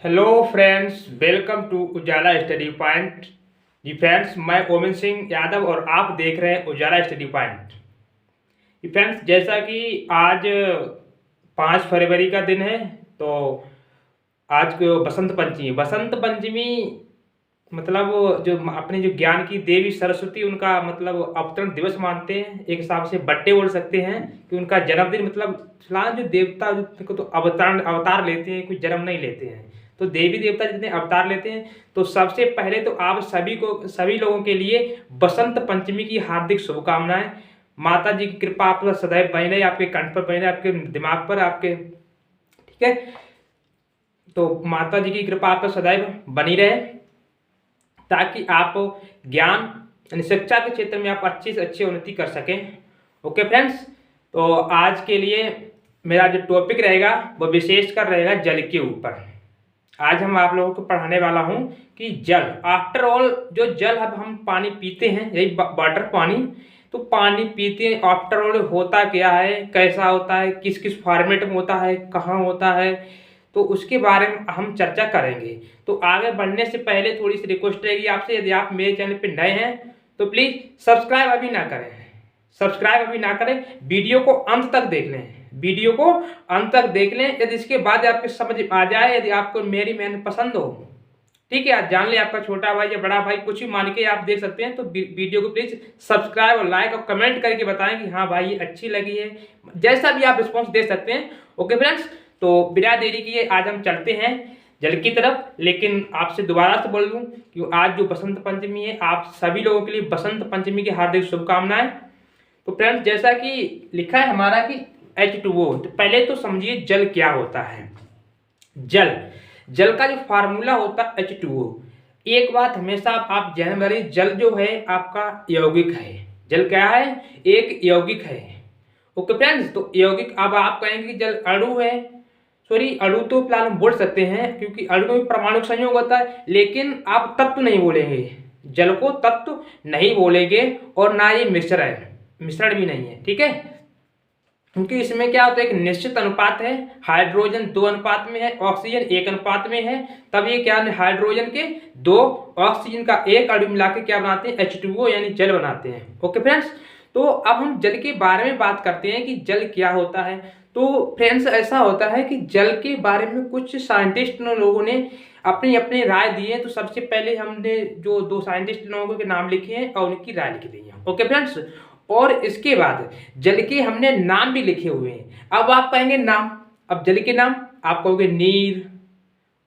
Hello friends, welcome to Ujala study point. जी friends, मैं ओमन सिंह यादव और आप देख रहे हैं उजाला स्टडी पॉइंट। जी फ्रेंड्स, जैसा कि आज 5 फरवरी का दिन है, तो आज को बसंत पंचमी मतलब जो अपने जो ज्ञान की देवी सरस्वती, उनका मतलब अवतरण दिवस मानते हैं। एक हिसाब से बर्थडे बोल सकते हैं कि उनका जन्मदिन, मतलब फिलहाल जो देवता को तो अवतार लेते हैं, कुछ जन्म नहीं लेते हैं। तो देवी देवता जितने अवतार लेते हैं, तो सबसे पहले तो आप सभी लोगों के लिए बसंत पंचमी की हार्दिक शुभकामनाएं। माता जी की कृपा आप पर सदैव बनी रहे, आपके कंठ पर बनी रहे, आपके दिमाग पर, आपके, ठीक है। तो माता जी की कृपा आप पर सदैव बनी रहे, ताकि आप ज्ञान यानी शिक्षा के क्षेत्र में आप अच्छी से अच्छी उन्नति कर सकें। ओके फ्रेंड्स, तो आज के लिए मेरा जो टॉपिक रहेगा वो विशेषकर रहेगा जल के ऊपर। आज हम आप लोगों को पढ़ाने वाला हूं कि जल, आफ्टर ऑल जो जल अब हम पानी पीते हैं, यही वाटर पानी, तो पानी पीते हैं, आफ्टर ऑल होता क्या है, कैसा होता है, किस किस फॉर्मेट में होता है, कहाँ होता है, तो उसके बारे में हम चर्चा करेंगे। तो आगे बढ़ने से पहले थोड़ी सी रिक्वेस्ट रहेगी आपसे, यदि आप मेरे चैनल पर नए हैं तो प्लीज़ सब्सक्राइब अभी ना करें, वीडियो को अंत तक देख लें, यदि इसके बाद आपके समझ आ जाए, यदि आपको मेरी मेहनत पसंद हो, ठीक है, आप जान ले, आपका छोटा भाई या बड़ा भाई कुछ भी मान के आप देख सकते हैं। तो वीडियो को प्लीज सब्सक्राइब और लाइक और कमेंट करके बताएं कि हाँ भाई ये अच्छी लगी है, जैसा भी आप रिस्पॉन्स दे सकते हैं। ओके फ्रेंड्स, तो बिना देरी किए आज हम चलते हैं जल की तरफ। लेकिन आपसे दोबारा से बोल दूं कि आज जो बसंत पंचमी है, आप सभी लोगों के लिए बसंत पंचमी की हार्दिक शुभकामनाएं। तो फ्रेंड्स, जैसा कि लिखा है हमारा कि H2O, तो पहले तो समझिए जल क्या होता है। जल का जो फार्मूला होता है H2O। एक बात हमेशा आप ध्यान में रखिए, जल जो है आपका यौगिक है। जल क्या है? एक यौगिक है। ओके फ्रेंड्स, तो यौगिक, अब आप कहेंगे कि जल अणु है, सॉरी अणु तो फिलहाल हम बोल सकते हैं क्योंकि अणु में परमाणु संयोग होता है, लेकिन आप तत्व नहीं बोलेंगे, जल को तत्व नहीं बोलेंगे, और ना ये मिश्रण भी नहीं है, ठीक है। क्योंकि इसमें क्या होता है, एक निश्चित अनुपात है, हाइड्रोजन 2 अनुपात में है, ऑक्सीजन 1 अनुपात में है। तब ये क्या है, हाइड्रोजन के 2 ऑक्सीजन का 1 अणु मिला के क्या बनाते हैं, H2O यानी जल बनाते हैं। ओके फ्रेंड्स, तो अब हम जल के बारे में बात करते हैं कि जल क्या होता है। तो फ्रेंड्स, ऐसा होता है कि जल के बारे में कुछ साइंटिस्ट लोगों ने अपनी अपनी राय दी है। तो सबसे पहले हमने जो 2 साइंटिस्ट लोगों के नाम लिखे हैं और उनकी राय लिख दी है। ओके फ्रेंड्स, और इसके बाद जल के हमने नाम भी लिखे हुए हैं। अब आप कहेंगे नाम, अब जल के नाम आप कहोगे नीर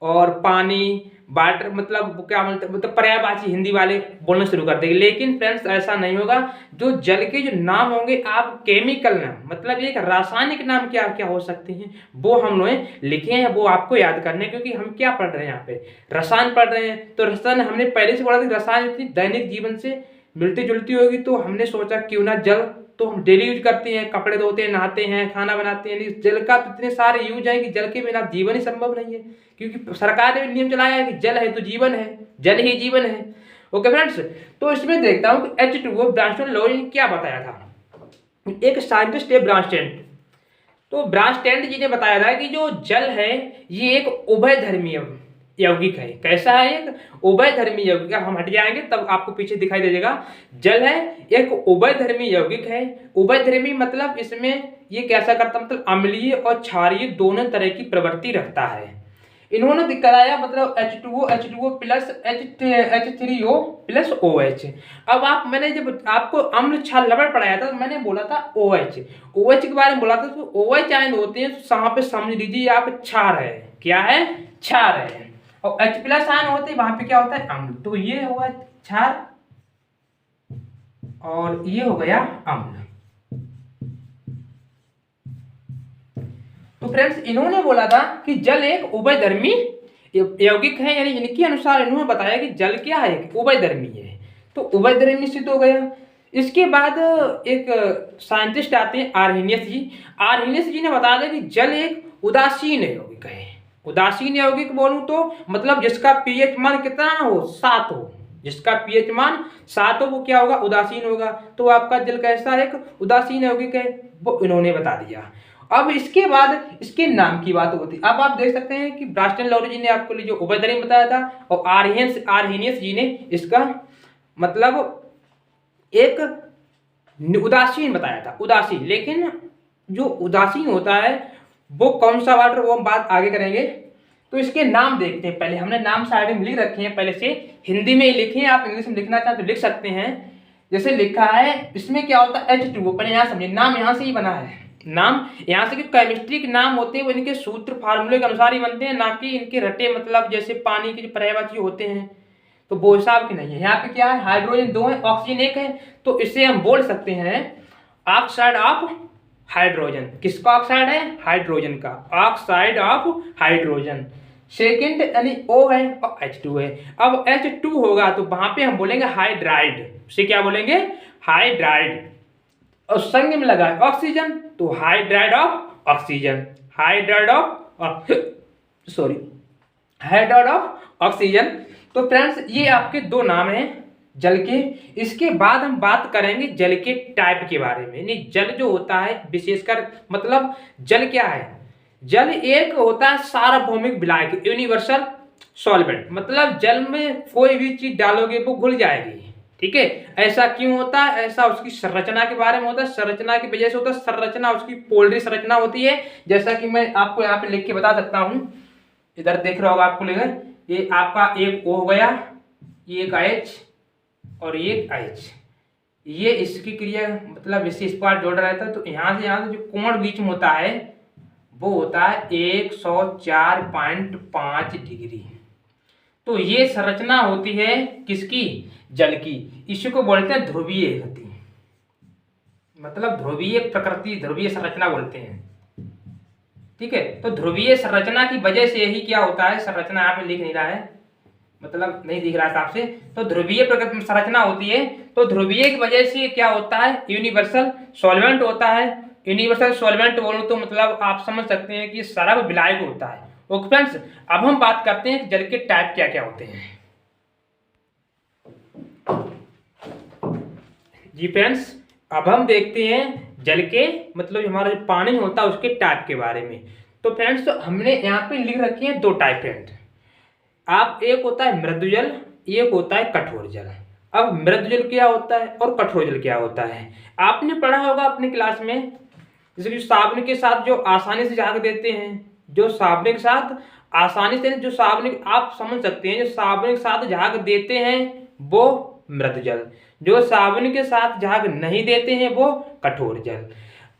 और पानी, वाटर, मतलब क्या मतलब पर्यायवाची हिंदी वाले बोलना शुरू कर देंगे। लेकिन फ्रेंड्स, ऐसा नहीं होगा। जो जल के जो नाम होंगे, आप केमिकल नाम, मतलब एक रासायनिक नाम क्या क्या हो सकते हैं, वो हम लोग लिखे हैं, वो आपको याद करने हैं। क्योंकि हम क्या पढ़ रहे हैं, यहाँ पे रसायन पढ़ रहे हैं। तो रसायन हमने पहले से पढ़ा था, रसायन इतनी दैनिक जीवन से मिलती जुलती होगी, तो हमने सोचा क्यों ना जल तो हम डेली यूज करते हैं, कपड़े धोते हैं, नहाते हैं, खाना बनाते हैं, जल का तो इतने सारे यूज है कि जल के बिना जीवन ही संभव नहीं है। क्योंकि सरकार ने भी नियम चलाया है कि जल है तो जीवन है, जल ही जीवन है। ओके फ्रेंड्स, तो इसमें देखता हूँ कि H2O ब्रांस्टेड लॉ ने क्या बताया था। एक साइंटिस्ट है ब्रांस्टेड, तो ब्रांस्टेड जी ने बताया था कि जो जल है ये एक उभयधर्मीय यौगिक है। कैसा है? एक उभयधर्मी यौगिक। हम हट जाएंगे तब आपको पीछे दिखाई दे जाएगा। जल है एक उभयधर्मी यौगिक है। उभयधर्मी मतलब इसमें ये कैसा करता, मतलब अम्लीय और क्षारीय दोनों तरह की प्रवृत्ति रखता है। इन्होंने दिखाया मतलब H2O plus H3O plus OH। अब मैंने जब आपको अम्ल क्षार लवण पढ़ाया था, तो मैंने बोला था OH के बारे में बोला था। तो OH आयन होते हैं, तो यहाँ पे समझ लीजिए आप क्षार है। क्या है? क्षार है। और H प्लस आयन होते हैं, वहां पे क्या होता है, अम्ल। तो ये होगा क्षार और ये हो गया अम्ल। तो फ्रेंड्स, इन्होंने बोला था कि जल एक उभयधर्मी यौगिक है, यानी इनके अनुसार इन्होंने बताया कि जल क्या है, एक उभयधर्मी है। तो उभयधर्मी सिद्ध हो गया। इसके बाद एक साइंटिस्ट आते हैं आर्हेनियस जी ने बताया था कि जल एक उदासीन यौगिक है। उदासीन यौगिक बोलूं तो मतलब जिसका pH मान कितना हो, 7 हो। जिसका pH मान 7 हो वो क्या होगा, उदासीन होगा। तो आपका जल कैसा एक उदासीन यौगिक है, वो इन्होंने बता दिया। अब इसके बाद इसके नाम की बात होती है। अब आप देख सकते हैं कि ब्रास्टन लॉरी जी ने आपको जो उभयधर्मी बताया था और आर्हेनियस जी ने इसका मतलब एक उदासीन बताया था, उदासीन। लेकिन जो उदासीन होता है वो कौन सा वाटर, वो हम बात आगे करेंगे। तो इसके नाम देखते हैं। पहले हमने नाम साइड में लिख रखे हैं, पहले से हिंदी में ही लिखे हैं, आप इंग्लिश में लिखना चाहें तो लिख सकते हैं। जैसे लिखा है इसमें क्या होता है H2O, पहले यहाँ समझिए, नाम यहाँ से ही बना है। नाम यहाँ से कि केमिस्ट्री के नाम होते हैं वो इनके सूत्र फार्मूले के अनुसार ही बनते हैं, ना कि इनके रटे मतलब जैसे पानी के जो पर्यायवाची होते हैं तो वो हिसाब के नहीं है। यहाँ पे क्या है, हाइड्रोजन 2 है, ऑक्सीजन 1 है, तो इसे हम बोल सकते हैं ऑक्साइड ऑफ हाइड्रोजन। किसका ऑक्साइड है? हाइड्रोजन का, ऑक्साइड ऑफ हाइड्रोजन। सेकेंड यानी O है और H2 है। अब H2 होगा तो वहां पे हम बोलेंगे हाइड्राइड, उसे क्या बोलेंगे? हाइड्राइड। और संग में लगा है ऑक्सीजन तो hydride of oxygen, hydride of sorry hydride of oxygen. तो फ्रेंड्स ये आपके दो नाम हैं जल के। इसके बाद हम बात करेंगे जल के टाइप के बारे में। यानी जल जो होता है विशेषकर मतलब जल क्या है? जल एक होता है सार्वभौमिक विलायक, यूनिवर्सल सॉल्वेंट। मतलब जल में कोई भी चीज डालोगे वो घुल जाएगी, ठीक है। ऐसा क्यों होता है? ऐसा उसकी संरचना के बारे में होता है, संरचना की वजह से होता है। संरचना उसकी पोलरी संरचना होती है, जैसा कि मैं आपको यहाँ पे लिख के बता सकता हूँ। इधर देख रहा होगा आपको लेकर, ये आपका एक O हो गया, ये एक H और ये H, ये इसकी क्रिया मतलब इससे स्क्वायर जोड़ रहता है। तो यहाँ से जो कोण बीच में होता है वो होता है 104.5 डिग्री। तो ये संरचना होती है किसकी? जल की। इसको बोलते हैं ध्रुवीय गति, मतलब ध्रुवीय प्रकृति, ध्रुवीय संरचना बोलते हैं, ठीक है। तो ध्रुवीय संरचना की वजह से ही क्या होता है, संरचना यहाँ पे लिख नहीं रहा है, मतलब नहीं दिख रहा है आपसे, तो ध्रुवीय प्रकृति संरचना होती है। तो ध्रुवीय की वजह से क्या होता है? यूनिवर्सल सॉल्वेंट होता है। यूनिवर्सल सॉल्वेंट बोलूं तो मतलब आप समझ सकते हैं कि सरल विलायक होता है। ओके फ्रेंड्स, अब हम बात करते हैं कि जल के टाइप क्या क्या होते हैं। जी फ्रेंड्स, अब हम देखते हैं जल के मतलब हमारा जो पानी होता है उसके टाइप के बारे में। तो फ्रेंड्स तो हमने यहाँ पे लिख रखे हैं दो टाइप फ्रेंड। आप एक होता है मृदु जल, एक होता है कठोर जल। अब मृदु जल क्या होता है और कठोर जल क्या होता है आपने पढ़ा होगा अपनी क्लास में। जैसे कि साबुन के साथ जो आसानी से झाग देते हैं, जो साबुन के साथ आसानी से, जो साबुन आप समझ सकते हैं, जो साबुन के साथ झाग देते हैं वो मृदु जल, जो साबुन के साथ झाग नहीं देते हैं वो कठोर जल।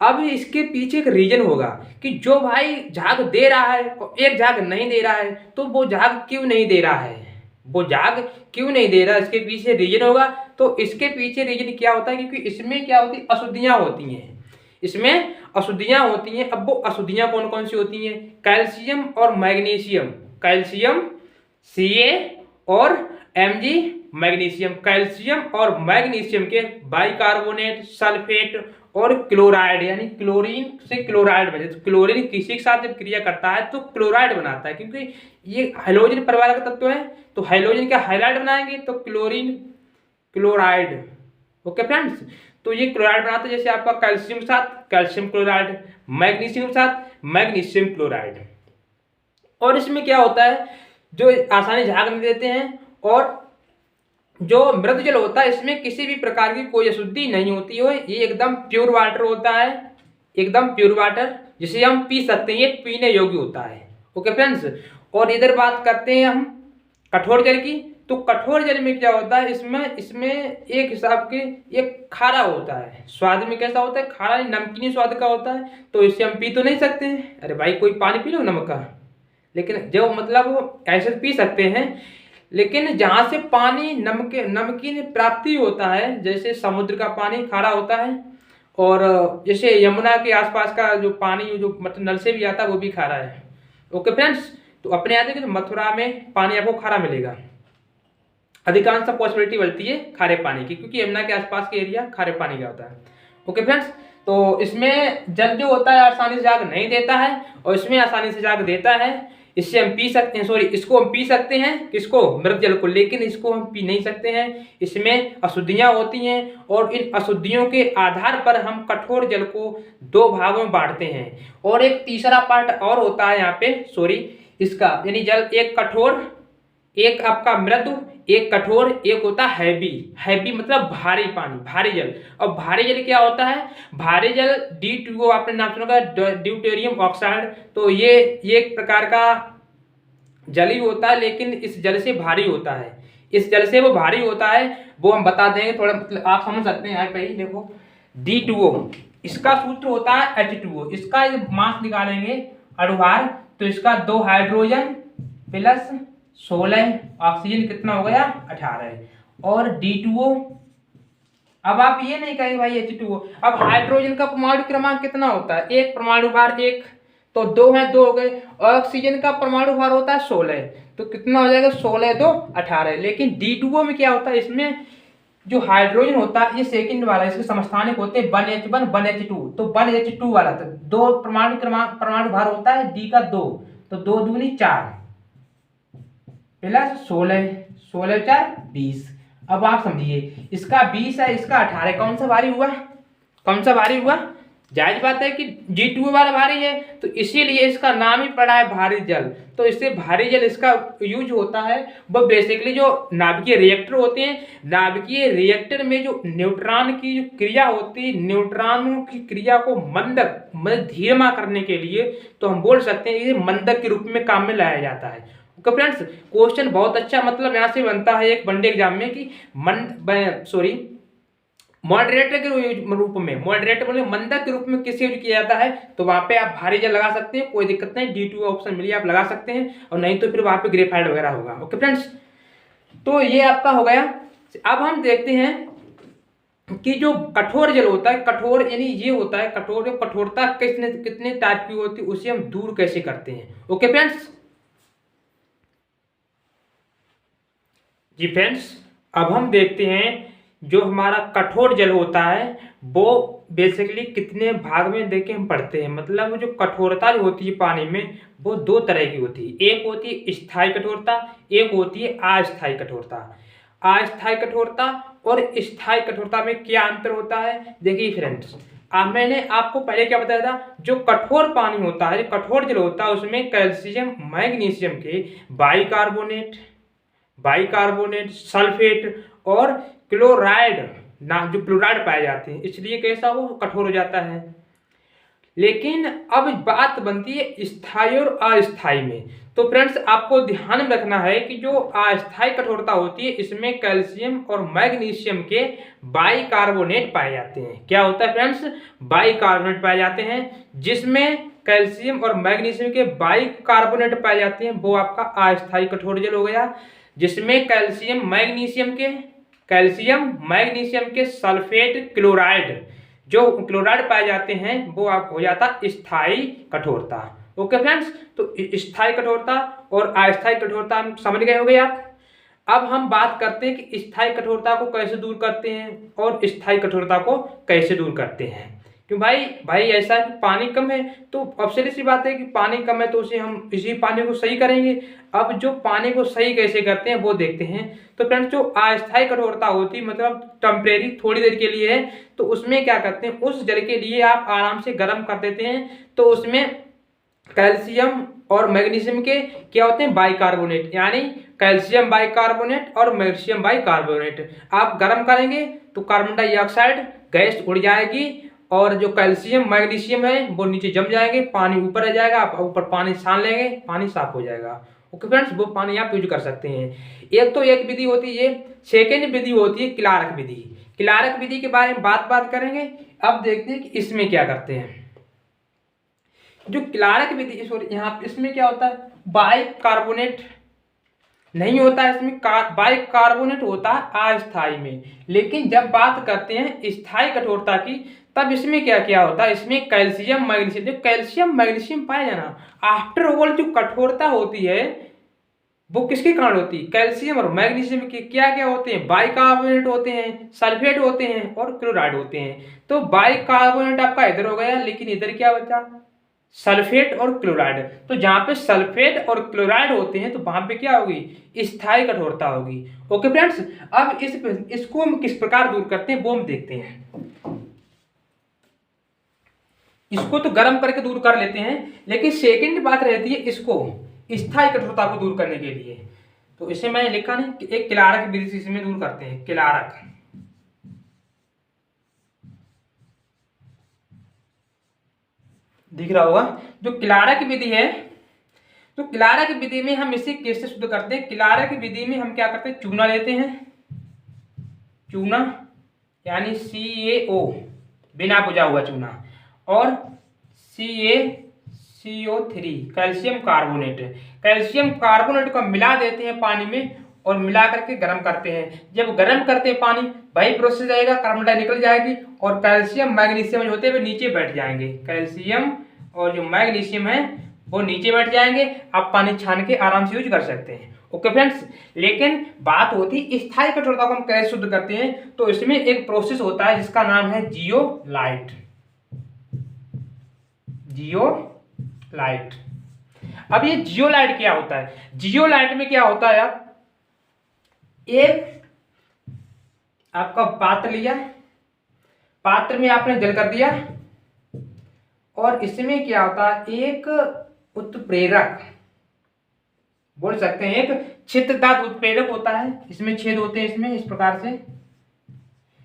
अब इसके पीछे एक रीजन होगा कि जो भाई झाग दे रहा है और एक झाग नहीं दे रहा है, तो वो झाग क्यों नहीं दे रहा है, वो झाग क्यों नहीं दे रहा है, इसके पीछे रीजन होगा। तो इसके पीछे रीजन क्या होता है, क्योंकि इसमें क्या होती है, अशुद्धियां होती हैं, इसमें अशुद्धियां होती हैं। अब वो अशुद्धियां कौन कौन सी होती हैं? कैल्शियम और मैग्नीशियम, कैल्शियम Ca और Mg मैग्नीशियम, कैल्शियम और मैग्नीशियम के बाइकार्बोनेट, सल्फेट और क्लोराइड, यानी क्लोरीन से क्लोराइड बने। तो क्लोरीन किसी के साथ जब क्रिया करता है तो क्लोराइड बनाता है, क्योंकि ये हाइड्रोजन परिवार का तत्व है। तो हाइड्रोजन का हाइलाइड बनाएंगे तो क्लोरीन क्लोराइड। ओके फ्रेंड्स, तो ये क्लोराइड बनाता है। जैसे आपका कैल्शियम के साथ कैल्शियम क्लोराइड, मैग्नीशियम के साथ मैग्नीशियम क्लोराइड। और इसमें क्या होता है, जो आसानी झाग नहीं देते हैं, और जो मृदु जल होता है इसमें किसी भी प्रकार की कोई अशुद्धि नहीं होती है। ये एकदम प्योर वाटर होता है, एकदम प्योर वाटर जिसे हम पी सकते हैं, ये पीने योग्य होता है। ओके फ्रेंड्स, और इधर बात करते हैं हम कठोर जल की। तो कठोर जल में क्या होता है, इसमें एक हिसाब के एक खारा होता है। स्वाद में कैसा होता है? खारा, नमकीनी स्वाद का होता है। तो इसे हम पी तो नहीं सकते हैं, अरे भाई कोई पानी पी लो नमक का, लेकिन जो मतलब ऐसे पी सकते हैं। लेकिन जहाँ से पानी नमकीन प्राप्ति होता है, जैसे समुद्र का पानी खारा होता है, और जैसे यमुना के आसपास का जो पानी जो मतलब नल से भी आता है वो भी खारा है। ओके फ्रेंड्स, तो अपने यहाँ देखिए तो मथुरा में पानी आपको खारा मिलेगा, अधिकांश पॉसिबिलिटी बनती है खारे पानी की, क्योंकि यमुना के आसपास के एरिया खारे पानी का होता है। ओके फ्रेंड्स, तो इसमें जल जो होता है आसानी से झाग नहीं देता है और इसमें आसानी से झाग देता है। इससे हम पी सकते हैं, सॉरी इसको हम पी सकते हैं, किसको, मृत जल को, लेकिन इसको हम पी नहीं सकते हैं, इसमें अशुद्धियां होती हैं और इन अशुद्धियों के आधार पर हम कठोर जल को दो भागों में बांटते हैं। और एक तीसरा पार्ट और होता है यहाँ पे, सॉरी इसका, यानी जल एक कठोर, एक आपका मृदु, एक कठोर, एक होता है हैवी। हैवी मतलब भारी पानी, भारी जल। और भारी जल क्या होता है, भारी जल D2O, आपने नाम सुना होगा, ड्यूटेरियम ऑक्साइड। तो ये एक प्रकार का जल ही होता है, लेकिन इस जल से भारी होता है, इस जल से वो भारी होता है, वो हम बता देंगे थोड़ा, मतलब आप समझ सकते हैं। यहाँ पे देखो D2O, इसका सूत्र होता है H2O, इसका मास निकालेंगे अणुभार, तो इसका 2 हाइड्रोजन प्लस 16, ऑक्सीजन कितना हो गया 18, और D2O। अब आप ये नहीं कहेंगे भाई H2O, अब हाइड्रोजन का परमाणु क्रमांक कितना होता है, एक परमाणु भार एक, तो 2 है 2 हो गए, और ऑक्सीजन का परमाणु भार होता है 16, तो कितना हो जाएगा 16 2 18। लेकिन D2O में क्या होता है, इसमें जो हाइड्रोजन होता है ये सेकंड वाला, इसके समस्थानिक होते हैं 1H1 1H2, तो 1H2 वाला, तो 2 परमाणु भार होता है D का 2, तो 2 दूनी 4 प्लस 16, 16 4 20। अब आप समझिए, इसका 20 है, इसका 18, कौन सा भारी हुआ, कौन सा भारी हुआ, जायज बात है कि D2O वाला भारी है, तो इसीलिए इसका नाम ही पड़ा है भारी जल। तो इससे भारी जल इसका यूज होता है, वो बेसिकली जो नाभिकीय रिएक्टर होते हैं, नाभिकीय रिएक्टर में जो न्यूट्रॉन की जो क्रिया होती है, न्यूट्रॉनों की क्रिया को मंदक मतलब धीमा करने के लिए, तो हम बोल सकते हैं ये मंदक के रूप में काम में लाया जाता है। ओके फ्रेंड्स, क्वेश्चन बहुत अच्छा मतलब यहाँ से बनता है एक वनडे एग्जाम में कि मॉडरेटर के रूप में, मॉडरेटर बोले मंदक के रूप में किस यूज किया जाता है, तो वहां पे आप भारी जल लगा सकते हैं, कोई दिक्कत नहीं, D2O ऑप्शन मिली आप लगा सकते हैं, और नहीं तो फिर वहां पे ग्रेफाइट वगैरह होगा। ओके फ्रेंड्स, तो ये आपका हो गया। अब हम देखते हैं कि जो कठोर जल होता है, कठोर यानी ये होता है कठोर, कठोरता कितने टाइप की होती है, उसे हम दूर कैसे करते हैं। ओके फ्रेंड्स, जी फ्रेंड्स, अब हम देखते हैं जो हमारा कठोर जल होता है वो बेसिकली कितने भाग में देखे हम पढ़ते हैं। मतलब जो कठोरता जो होती है पानी में वो 2 तरह की होती है, एक होती है स्थायी कठोरता, एक होती है अस्थायी कठोरता। अस्थायी कठोरता और स्थायी कठोरता में क्या अंतर होता है, देखिए फ्रेंड्स, मैंने आपको पहले क्या बताया था, जो कठोर पानी होता है, जो कठोर जल होता है, उसमें कैल्शियम मैग्नीशियम के बाइकार्बोनेट, सल्फेट और क्लोराइड जो क्लोराइड पाए जाते हैं, इसलिए कैसा वो कठोर हो जाता है। लेकिन अब बात बनती है स्थायी और अस्थायी में। तो फ्रेंड्स आपको ध्यान में रखना है कि जो अस्थायी कठोरता होती है इसमें कैल्शियम और मैग्नीशियम के बाइकार्बोनेट पाए जाते हैं। क्या होता है फ्रेंड्स, बाइकार्बोनेट पाए जाते हैं, जिसमें कैल्शियम और मैग्नीशियम के बाइकार्बोनेट पाए जाते हैं, वो आपका अस्थायी कठोर जल हो गया। जिसमें कैल्शियम मैग्नीशियम के सल्फेट क्लोराइड, जो क्लोराइड पाए जाते हैं, वो आप हो जाता स्थायी कठोरता। ओके फ्रेंड्स, तो स्थायी कठोरता और अस्थायी कठोरता हम समझ गए होंगे आप। अब हम बात करते हैं कि स्थायी कठोरता को कैसे दूर करते हैं और स्थायी कठोरता को कैसे दूर करते हैं। क्यों भाई ऐसा है कि पानी कम है, तो ऑब्वियसली सी बात है कि पानी कम है तो उसे हम इसी पानी को सही करेंगे। अब जो पानी को सही कैसे करते हैं वो देखते हैं। तो फ्रेंड्स जो अस्थायी कठोरता होती है, मतलब टेम्परेरी थोड़ी देर के लिए है, तो उसमें क्या करते हैं, उस जल के लिए आप आराम से गर्म कर देते हैं, तो उसमें कैल्शियम और मैग्नीशियम के क्या होते हैं, बाइकार्बोनेट, यानी कैल्शियम बाइकार्बोनेट और मैग्नीशियम बाइकार्बोनेट आप गर्म करेंगे तो कार्बन डाइऑक्साइड गैस उड़ जाएगी, और जो कैल्शियम मैग्नीशियम है वो नीचे जम जाएंगे, पानी ऊपर आ जाएगा, आप ऊपर पानी छान लेंगे, पानी साफ हो जाएगा। ओके फ्रेंड्स, वो पानी आप यूज कर सकते हैं। एक विधि होती है, सेकेंड विधि होती है क्लार्क विधि। क्लार्क विधि के बारे में बात करेंगे। अब देखते हैं कि इसमें क्या करते हैं। जो क्लार्क विधि, सॉरी यहाँ इसमें क्या होता है, बाइकार्बोनेट नहीं होता है, इसमें बाइकार्बोनेट होता है अस्थायी में। लेकिन जब बात करते हैं स्थायी कठोरता की, तब इसमें क्या क्या होता है, इसमें कैल्शियम मैग्नीशियम, जो कैल्शियम मैग्नीशियम पाया जाना, आफ्टर ऑल जो कठोरता होती है वो किसके कारण होती है, कैल्शियम और मैग्नीशियम के क्या क्या होते हैं, बाइकार्बोनेट होते हैं, सल्फेट होते हैं और क्लोराइड होते हैं। तो बाइकार्बोनेट आपका इधर हो गया, लेकिन इधर क्या बचा, सल्फेट और क्लोराइड। तो जहाँ पे सल्फेट और क्लोराइड होते हैं तो वहाँ पे क्या होगी, स्थायी कठोरता होगी। ओके फ्रेंड्स, अब इसको हम किस प्रकार दूर करते हैं वो हम देखते हैं। इसको तो गर्म करके दूर कर लेते हैं, लेकिन सेकंड बात रहती है इसको स्थायी कठोरता को दूर करने के लिए। तो इसे मैंने लिखा नहीं कि एक किलारक विधि से इसमें दूर करते हैं। किलारक, दिख रहा होगा जो किलारक विधि है। तो किलारक विधि में हम इसे कैसे शुद्ध करते हैं। किलारक विधि में हम क्या करते हैं, चूना लेते हैं, चूना यानी CaO, बिना बुझा हुआ चूना, और CaCO3 calcium carbonate. Calcium carbonate को मिला देते हैं पानी में और मिला करके गर्म करते हैं। जब गर्म करते हैं पानी, वही प्रोसेस रहेगा, कार्बन डाइऑक्साइड निकल जाएगी और कैल्शियम मैग्नीशियम होते हुए नीचे बैठ जाएंगे। कैल्शियम और जो मैग्नीशियम है वो नीचे बैठ जाएंगे। आप पानी छान के आराम से यूज कर सकते हैं। ओके फ्रेंड्स, लेकिन बात होती है स्थायी कठोरता को हम कैसे शुद्ध करते हैं। तो इसमें एक प्रोसेस होता है जिसका नाम है जियोलाइट। जियोलाइट। अब ये जियोलाइट क्या होता है। जियोलाइट में क्या होता है, आप एक आपका पात्र लिया, पात्र में आपने जल कर दिया और इसमें क्या होता है, एक उत्प्रेरक बोल सकते हैं, एक छिद्रदार उत्प्रेरक होता है। इसमें छेद होते हैं, इसमें इस प्रकार से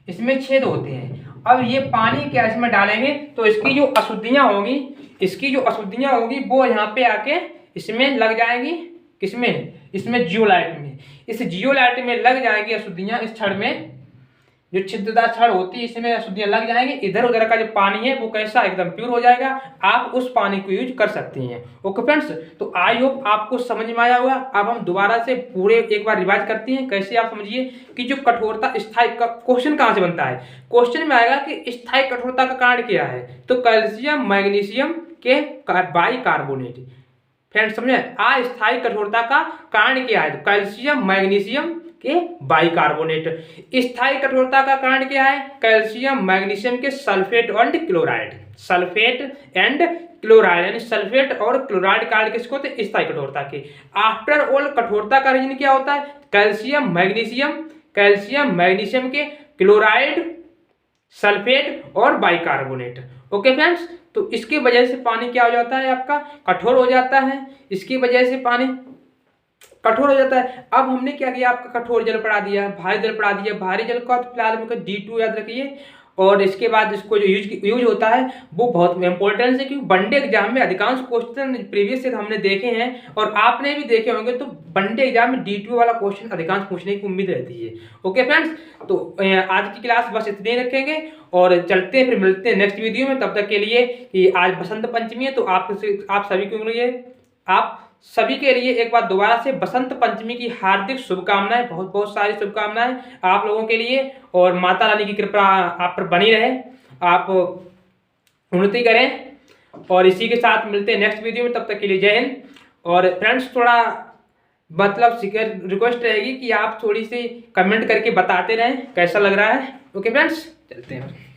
इसमें छेद होते हैं। अब ये पानी क्या इसमें डालेंगे तो इसकी जो अशुद्धियां होंगी, वो यहाँ पे आके इसमें लग जाएंगी। किसमें, इसमें जियोलाइट में। इस जियोलाइट में लग जाएगी अशुद्धियां। इस छड़ में जो छिद्रदार छड़ होती है इसमें अशुद्धियां लग जाएंगी। इधर उधर का जो पानी है वो कैसा, एकदम प्योर हो जाएगा। आप उस पानी को यूज कर सकती हैं। ओके फ्रेंड्स, तो आई होप आपको समझ में आया होगा। अब हम दोबारा से पूरे एक बार रिवाइज करते हैं। कैसे, आप समझिए कि जो कठोरता स्थायी का क्वेश्चन कहाँ से बनता है। क्वेश्चन में आएगा कि स्थायी कठोरता का कारण क्या है, तो कैल्शियम मैग्नीशियम के बाइकार्बोनेट। फ्रेंड्स समझे, अस्थायी कठोरता का कारण क्या है, तो कैल्शियम मैग्नीशियम के बाइकार्बोनेट। स्थायी कठोरता का कारण क्या है, कैल्शियम मैग्नीशियम के sulphate and chloride. Sulphate and chloride यानी सल्फेट और क्लोराइड कारण किसको होते हैं, स्थायी कठोरता के। आफ्टर ऑल कठोरता का रीजन क्या होता है, कैल्शियम मैग्नीशियम के क्लोराइड, सल्फेट और बाइकार्बोनेट। ओके फ्रेंड्स, तो इसकी वजह से पानी क्या हो जाता है, आपका कठोर हो जाता है। इसकी वजह से पानी कठोर हो जाता है। अब हमने क्या किया, आपका कठोर जल पड़ा दिया, भारी जल पड़ा दिया। भारी जल का तो फिलहाल D2 याद रखिए। और इसके बाद इसको जो यूज होता है वो बहुत इंपॉर्टेंट है, क्योंकि वनडे एग्जाम में अधिकांश क्वेश्चन प्रीवियस से हमने देखे हैं और आपने भी देखे होंगे। तो वनडे एग्जाम में D2 वाला क्वेश्चन अधिकांश पूछने की उम्मीद रहती है। ओके फ्रेंड्स, तो आज की क्लास बस इतने रखेंगे और चलते हैं, फिर मिलते हैं नेक्स्ट वीडियो में। तब तक के लिए कि आज बसंत पंचमी है, तो आप सभी के लिए एक बार दोबारा से बसंत पंचमी की हार्दिक शुभकामनाएं, बहुत बहुत सारी शुभकामनाएं आप लोगों के लिए। और माता रानी की कृपा आप पर बनी रहे, आप उन्नति करें। और इसी के साथ मिलते हैं नेक्स्ट वीडियो में। तब तक के लिए जय हिंद। और फ्रेंड्स, थोड़ा मतलब रिक्वेस्ट रहेगी कि आप थोड़ी सी कमेंट करके बताते रहें कैसा लग रहा है। ओके फ्रेंड्स, चलते हैं।